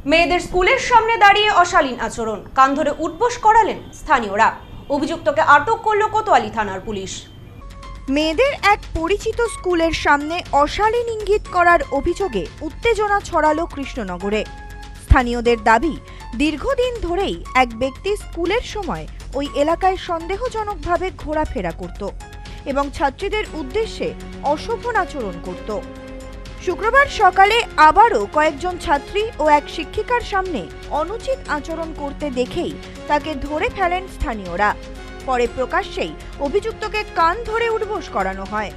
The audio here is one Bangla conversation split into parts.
মেয়েদের স্কুলের সামনে দাঁড়িয়ে অশালীন আচরণ, কান ধরে উঠবোস করালেন স্থানীয়রা। অভিযুক্তকে আটক করল কোতোয়ালি থানার পুলিশ। মেয়েদের এক পরিচিত স্কুলের সামনে অশালীন ইঙ্গিত করার অভিযোগে উত্তেজনা ছড়ালো কৃষ্ণনগরে। স্থানীয়দের দাবি, দীর্ঘদিন ধরেই এক ব্যক্তি স্কুলের সময় ওই এলাকায় সন্দেহজনকভাবে ঘোরাফেরা করত এবং ছাত্রীদের উদ্দেশ্যে অশোভন আচরণ করত। শুক্রবার সকালে আবারও কয়েকজন ছাত্রী ও এক শিক্ষিকার সামনে অনুচিত আচরণ করতে দেখেই তাকে ধরে ফেলেন স্থানীয়রা। পরে প্রকাশ্যেই অভিযুক্তকে কান ধরে উঠবোস করানো হয়।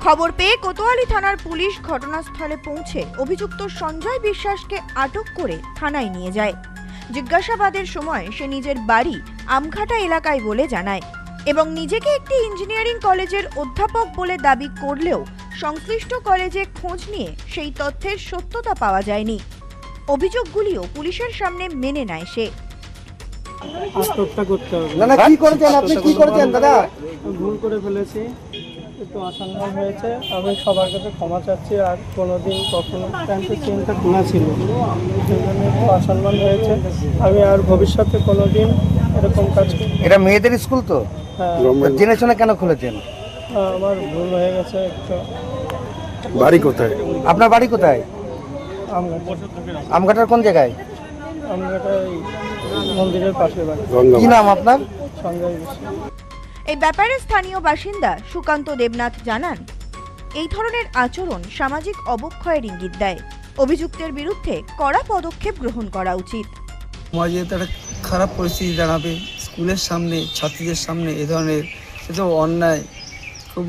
খবর পেয়ে কোতোয়ালি থানার পুলিশ ঘটনাস্থলে পৌঁছে অভিযুক্ত সঞ্জয় বিশ্বাসকে আটক করে থানায় নিয়ে যায়। জিজ্ঞাসাবাদের সময় সে নিজের বাড়ি আমঘাটা এলাকায় বলে জানায় এবং নিজেকে একটি ইঞ্জিনিয়ারিং কলেজের অধ্যাপক বলে দাবি করলেও সংশ্লিষ্ট কলেজে খোঁজ নিয়ে সেই তথ্যের সত্যতা পাওয়া যায়নি। অভিযোগগুলিও পুলিশের সামনে মেনে নেয় সে। আটকটা করতে হবে। না কি করেছেন আপনি? কি করেছেন দাদা? ভুল করে ফেলেছি, একটু অসম্মান হয়েছে। আমি সবার কাছে ক্ষমা চাচ্ছি। আর কোনোদিন কখনো প্যান্টের চেনটা খোলা ছিল, সেই জন্য একটু অসম্মান হয়েছে। আমি আর ভবিষ্যতে কোনোদিন এরকম কাজ করব না। এটা মেয়েদের স্কুল তো? হ্যাঁ, জেনে শুনে কেন খুলেছেন? আমার ভুল হয়ে গেছে একটু। বাড়ি কোথায়? আপনার বাড়ি কোথায়? আমঘাটার কোন জায়গায়? আমঘাটা মন্দিরের পাশে বাড়ি। কি নাম আপনার? সঞ্জয় বিশ্বাস। এই ব্যাপারে স্থানীয় বাসিন্দা সুকান্ত দেবনাথ জানান, এই ধরনের আচরণ সামাজিক অবক্ষয়ের ইঙ্গিত দেয়। অভিযুক্তের বিরুদ্ধে কড়া পদক্ষেপ গ্রহণ করা উচিত। সমাজে তো একটা খারাপ পরিস্থিতি দাঁড়াবে। স্কুলের সামনে, ছাত্রীদের সামনে এ ধরনের এত অন্যায়, খুব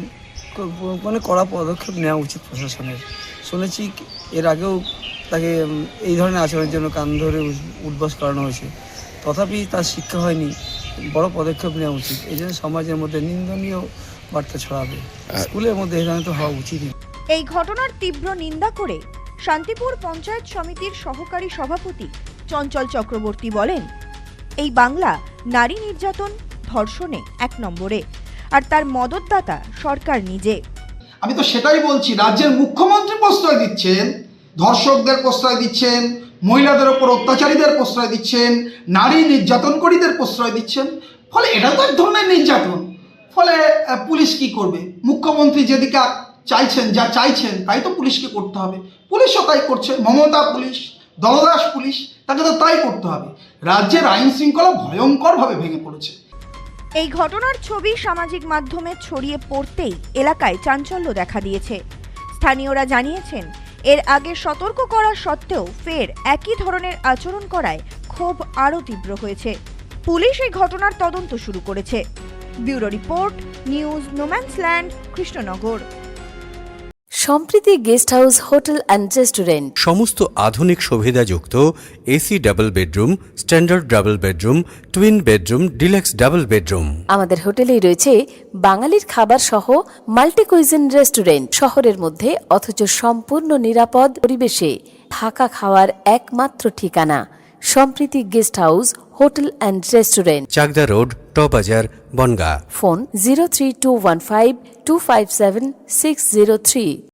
মানে কড়া পদক্ষেপ নেওয়া উচিত প্রশাসনের। শুনেছি এর আগেও তাকে এই ধরনের আচরণের জন্য কান ধরে উঠবোস করানো হয়েছে, তথাপি তার শিক্ষা হয়নি। বড় পদক্ষেপ নেওয়া উচিত। এই জন্য সমাজের মধ্যে নিন্দনীয় বার্তা ছড়াবে। স্কুলের মধ্যে এই ধরনের তো হওয়া উচিত। এই ঘটনার তীব্র নিন্দা করে শান্তিপুর পঞ্চায়েত সমিতির সহকারী সভাপতি চঞ্চল চক্রবর্তী বলেন, এই বাংলা নারী নির্যাতন, ধর্ষণে 1 নম্বরে, আর তার মদতদাতা সরকার নিজে। আমি তো সেটাই বলছি, রাজ্যের মুখ্যমন্ত্রী প্রশ্রয় দিচ্ছেন, ধর্ষকদের প্রশ্রয় দিচ্ছেন, মহিলাদের ওপর অত্যাচারীদের প্রশ্রয় দিচ্ছেন, নারী নির্যাতনকারীদের প্রশ্রয় দিচ্ছেন। ফলে এটা তো এক ধরনের নির্যাতন। ফলে পুলিশ কি করবে? মুখ্যমন্ত্রী যেদিকে চাইছেন, যা চাইছেন তাই তো পুলিশকে করতে হবে। পুলিশও তাই করছে। মমতা পুলিশ, দলদাস পুলিশ, তাকে তো তাই করতে হবে। রাজ্যের আইন শৃঙ্খলা ভয়ঙ্করভাবে ভেঙে পড়েছে। এই ঘটনার ছবি সামাজিক মাধ্যমে ছড়িয়ে পড়তেই এলাকায় চাঞ্চল্য দেখা দিয়েছে। স্থানীয়রা জানিয়েছেন, এর আগে সতর্ক করা সত্ত্বেও ফের একই ধরনের আচরণ করায় ক্ষোভ আরও তীব্র হয়েছে। পুলিশ এই ঘটনার তদন্ত শুরু করেছে। Bureau report, news no man's land, Krishnanagar. Sampriti guest house hotel and restaurant. সমস্ত আধুনিক সুবিধাযুক্ত AC double bedroom, standard double bedroom, twin bedroom, deluxe double bedroom. আমাদের হোটেলেই রয়েছে বাঙালির খাবার সহ মাল্টি কুইজিন রেস্টুরেন্ট। শহরের মধ্যে অথচ সম্পূর্ণ নিরাপদ পরিবেশে থাকা খাওয়ার একমাত্র ঠিকানা Sampriti guest house hotel and restaurant, Chakdah road, টবাজার, বনগাঁ। ফোন 03215257603।